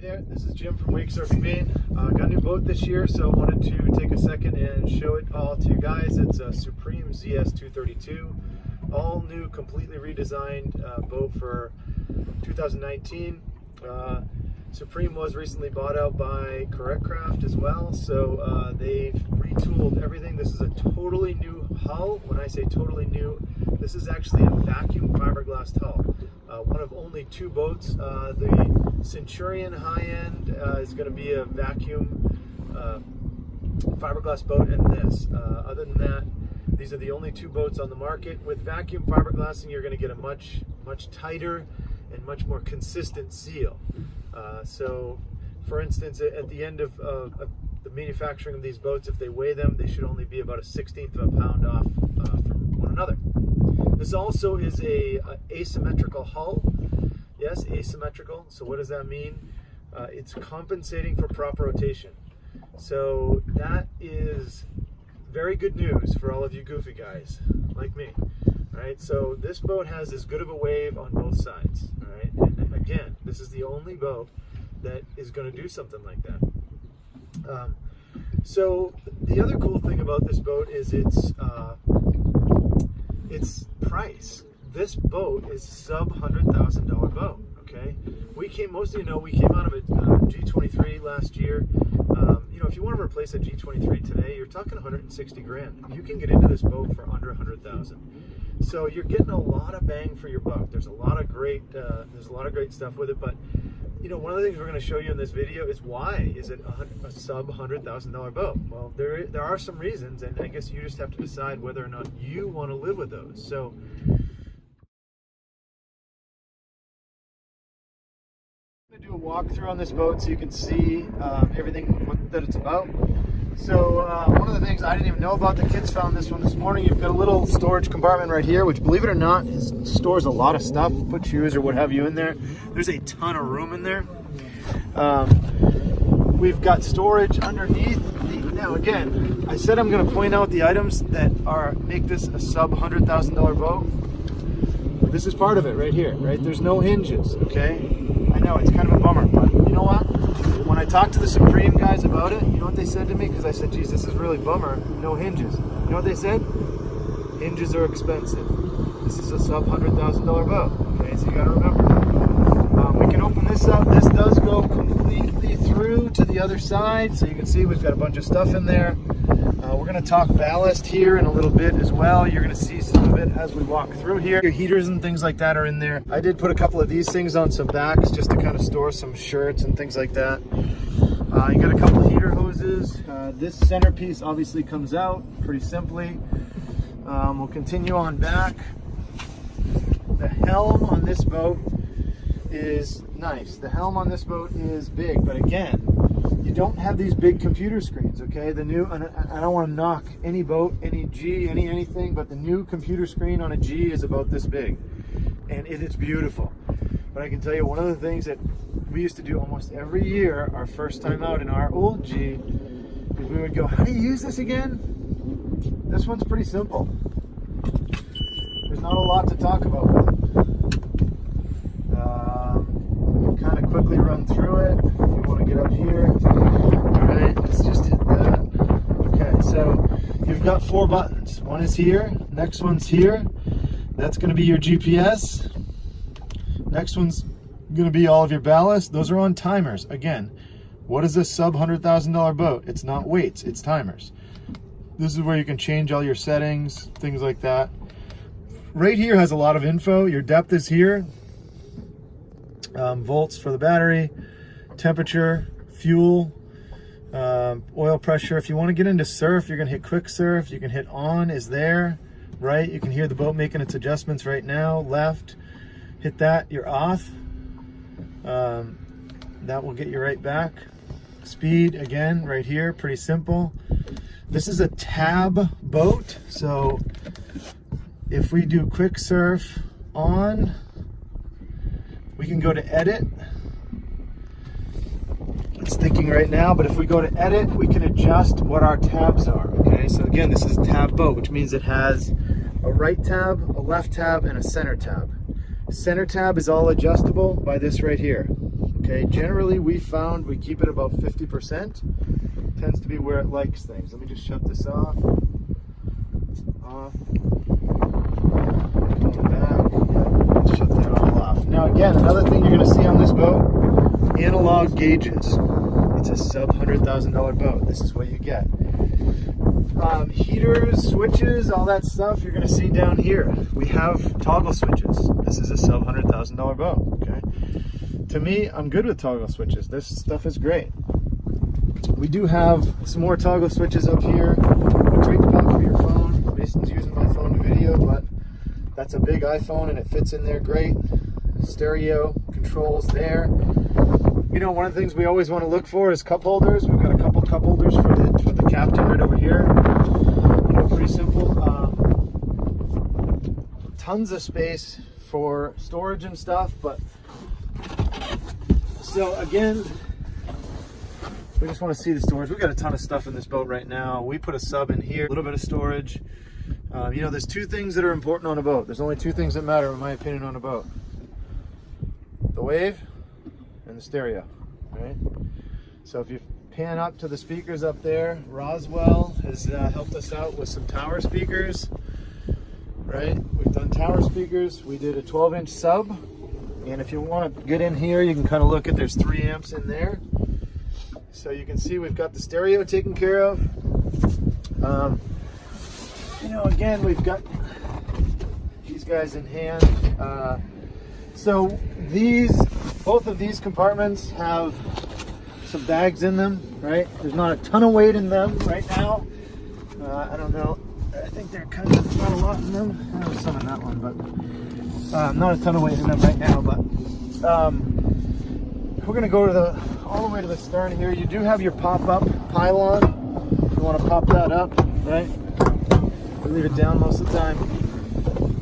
There, this is Jim from Wake Surfing Maine. Got a new boat this year, so I wanted to take a second and show it all to you guys. It's a Supreme ZS232, all new, completely redesigned boat for 2019. Supreme was recently bought out by Craft as well, so they've retooled everything. This is a totally new hull. When I say totally new, this is actually a vacuum fiberglass hull. One of only two boats. The Centurion high-end is going to be a vacuum fiberglass boat, and this. Other than that, these are the only two boats on the market. With vacuum fiberglassing, you're going to get a much tighter and much more consistent seal. So, for instance, at the end of the manufacturing of these boats, if they weigh them, they should only be about a 1/16 of a pound off from one another. This also is a asymmetrical hull. Yes, asymmetrical. So what does that mean? It's compensating for prop rotation. So that is very good news for all of you goofy guys like me. All right, so this boat has as good of a wave on both sides. All right, and again, this is the only boat that is going to do something like that. So the other cool thing about this boat is its price. This boat is sub $100,000 boat. Okay, most of you know we came out of a G23 last year. You know, if you want to replace a G23 today, you're talking 160 grand. You can get into this boat for under 100,000. So you're getting a lot of bang for your buck. There's a lot of great stuff with it, but you know, one of the things we're going to show you in this video is why is it a sub $100,000 boat? Well, there are some reasons, and I guess you just have to decide whether or not you want to live with those. So I'm going to do a walkthrough on this boat so you can see everything that it's about. So one of the things I didn't even know about, the kids found this one this morning. You've got a little storage compartment right here, which, believe it or not, stores a lot of stuff. Put shoes or what have you in there. There's a ton of room in there. We've got storage underneath. Now again, I said I'm going to point out the items that make this a sub $100,000 boat. This is part of it right here, right? There's no hinges, okay? I know, it's kind of a bummer, but you know what? When I talked to the Supreme guys about it, you know what they said to me? Because I said, geez, this is really bummer, no hinges. You know what they said? Hinges are expensive. This is a sub $100,000 boat, okay? So you gotta remember. We can open this up. This does go completely through to the other side. So you can see we've got a bunch of stuff in there. We're gonna talk ballast here in a little bit as well. You're gonna see some of it as we walk through here. Your heaters and things like that are in there. I did put a couple of these things on some backs just to kind of store some shirts and things like that. You got a couple of heater hoses. This centerpiece obviously comes out pretty simply. We'll continue on back. The helm on this boat is nice. The helm on this boat is big, but again, you don't have these big computer screens, okay? The new, and I don't want to knock any boat, any G, anything, but the new computer screen on a G is about this big, and it is beautiful. But I can tell you, one of the things that we used to do almost every year, our first time out in our old G, is we would go, how do you use this again? This one's pretty simple. There's not a lot to talk about with it. Kind of quickly run through it. If you want to get up here, all right, let's just hit that. Okay, so you've got 4 buttons. One is here, next one's here. That's going to be your GPS. Next one's going to be all of your ballast. Those are on timers. Again, what is a sub $100,000 boat? It's not weights, it's timers. This is where you can change all your settings, things like that. Right here has a lot of info. Your depth is here. Volts for the battery, temperature, fuel, oil pressure. If you want to get into surf, you're going to hit quick surf. You can hit on is there, right? You can hear the boat making its adjustments right now. Left, hit that, you're off. That will get you right back. Speed, again, right here, pretty simple. This is a tab boat, so if we do quick surf on, we can go to edit. It's thinking right now, but if we go to edit, we can adjust what our tabs are, okay? So again, this is tab boat, which means it has a right tab, a left tab, and a center tab. Center tab is all adjustable by this right here. Okay, generally we found we keep it about 50%. Tends to be where it likes things. Let me just shut this off. Off. Going back. Yeah, let's shut that all off. Now again, another thing you're going to see on this boat, analog gauges. It's a sub $100,000 boat. This is what you get. Heaters, switches, all that stuff you're going to see down here. We have toggle switches. This is a sub $100,000 boat. Okay. To me, I'm good with toggle switches. This stuff is great. We do have some more toggle switches up here. A drink pump for your phone. Mason's using my phone to video, but that's a big iPhone and it fits in there great. Stereo controls there. You know, one of the things we always want to look for is cup holders. We've got a couple cup holders for the captain right over here. You know, pretty simple. Tons of space for storage and stuff, but so again, we just want to see the storage. We've got a ton of stuff in this boat right now. We put a sub in here, a little bit of storage. You know, there's two things that are important on a boat. There's only two things that matter, in my opinion, on a boat: the wave and the stereo, right? So if you pan up to the speakers up there, Roswell has helped us out with some tower speakers, right? We've done tower speakers. We did a 12-inch sub, and if you want to get in here, you can kind of look at, there's 3 amps in there. So you can see we've got the stereo taken care of. You know, again, we've got these guys in hand. So both of these compartments have some bags in them, right? There's not a ton of weight in them right now. I don't know. I think they're kind of not a lot in them. There's some in that one, but not a ton of weight in them right now. But we're gonna go to all the way to the stern here. You do have your pop-up pylon. You want to pop that up, right? We leave it down most of the time.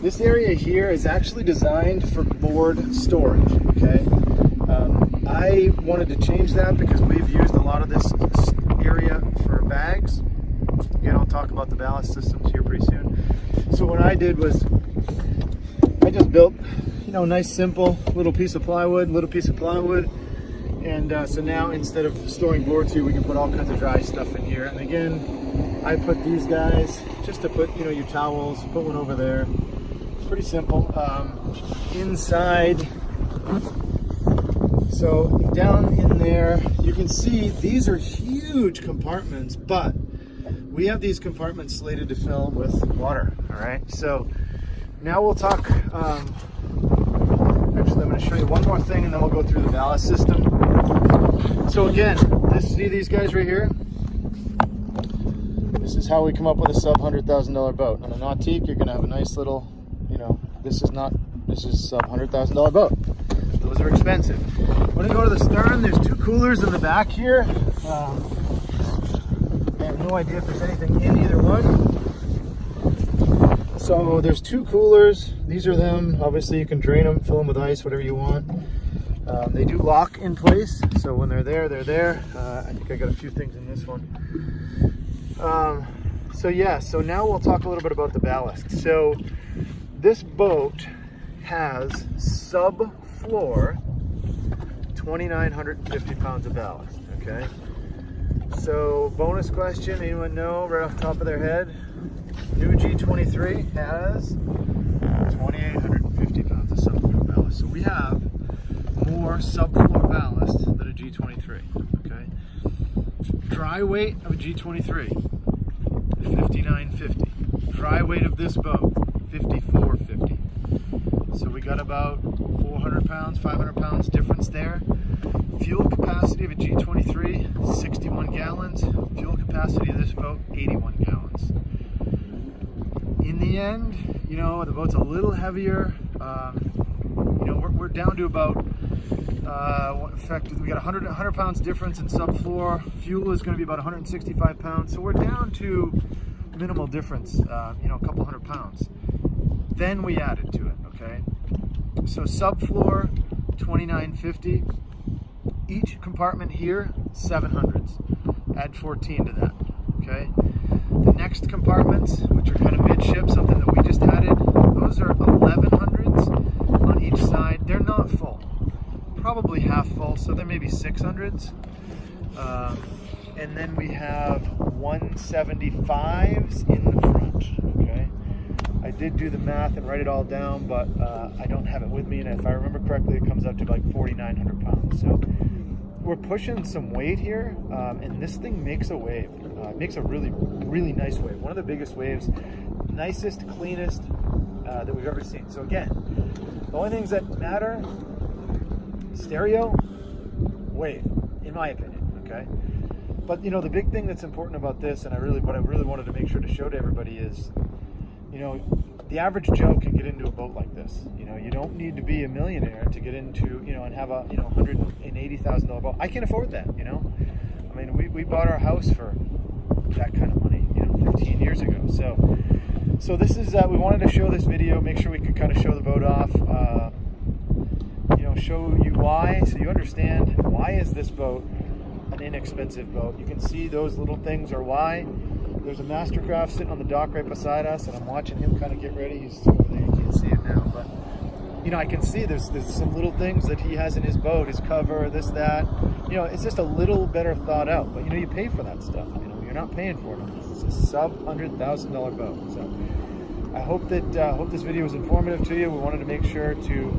This area here is actually designed for board storage, okay? I wanted to change that because we've used a lot of this area for bags. Again, I'll talk about the ballast systems here pretty soon. So what I did was I just built, you know, a nice simple little piece of plywood, and so now instead of storing boards here, we can put all kinds of dry stuff in here. And again, I put these guys just to put, you know, your towels, put one over there. Pretty simple. Inside, so down in there, you can see these are huge compartments, but we have these compartments slated to fill with water. All right, so now we'll talk. Actually, I'm going to show you one more thing, and then we'll go through the ballast system. So again, see these guys right here? This is how we come up with a sub $100,000 boat. On a Nautique, you're going to have a nice little, you know, this is sub $100,000 boat. Those are expensive. When you go to the stern, there's 2 coolers in the back here. I have no idea if there's anything in either one. So there's 2 coolers. These are them. Obviously, you can drain them, fill them with ice, whatever you want. They do lock in place, so when they're there, they're there. I think I got a few things in this one. So yeah, so now we'll talk a little bit about the ballast. So this boat has sub-floor 2,950 pounds of ballast, okay? So bonus question, anyone know right off the top of their head? New G23 has 2,850 pounds of subfloor ballast. So we have more subfloor ballast than a G23, okay? Dry weight of a G23, 5,950. Dry weight of this boat, 5,450. So we got about 400 pounds, 500 pounds difference there. Fuel capacity of a G23, 61 gallons. Fuel capacity of this boat, 81 gallons. In the end, you know, the boat's a little heavier. You know, we're down to about, we got 100 pounds difference in subfloor. Fuel is going to be about 165 pounds. So we're down to minimal difference, you know, a couple hundred pounds. Then we added to it, okay? So subfloor, 2,950. Each compartment here, 700s. Add 14 to that, okay? The next compartments, which are kind of midship, something that we just added, those are 1100s on each side. They're not full. probably half full, so there may be 600s. And then we have 175s in the front, okay? I did do the math and write it all down, but I don't have it with me, and if I remember correctly, it comes up to like 4,900 pounds. So we're pushing some weight here, and this thing makes a wave. It makes a really, really nice wave. One of the biggest waves, nicest, cleanest that we've ever seen. So again, the only things that matter, stereo, wave, in my opinion, okay? But you know, the big thing that's important about this, and what I really wanted to make sure to show to everybody is, you know, the average Joe can get into a boat like this. You know, you don't need to be a millionaire to get into, you know, and have a, you know, $180,000 boat. I can afford that, you know. I mean, we bought our house for that kind of money, you know, 15 years ago. So this is, we wanted to show this video, make sure we could kind of show the boat off, you know, show you why, so you understand why is this boat an inexpensive boat. You can see those little things are why. There's a Mastercraft sitting on the dock right beside us, and I'm watching him kind of get ready. He's over there, you can't see it now, but you know, I can see there's some little things that he has in his boat, his cover, this, that. You know, it's just a little better thought out, but you know, you pay for that stuff. You know, you're not paying for it. It's a sub $100,000 boat. So I hope that hope this video was informative to you. We wanted to make sure to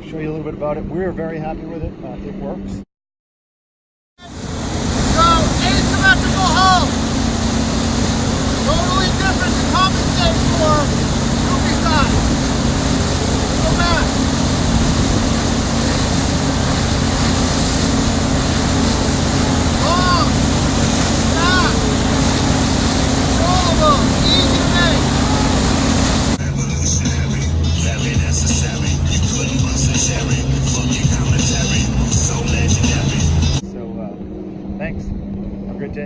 show you a little bit about it. We're very happy with it. It works. Asymmetrical hull, totally different to compensate for goofy size. Go back. Long, fast, controllable, easy to make. Revolutionary, very necessary. You couldn't bust a cherry. Fucking commentary, so legendary. So thanks. Have a great day.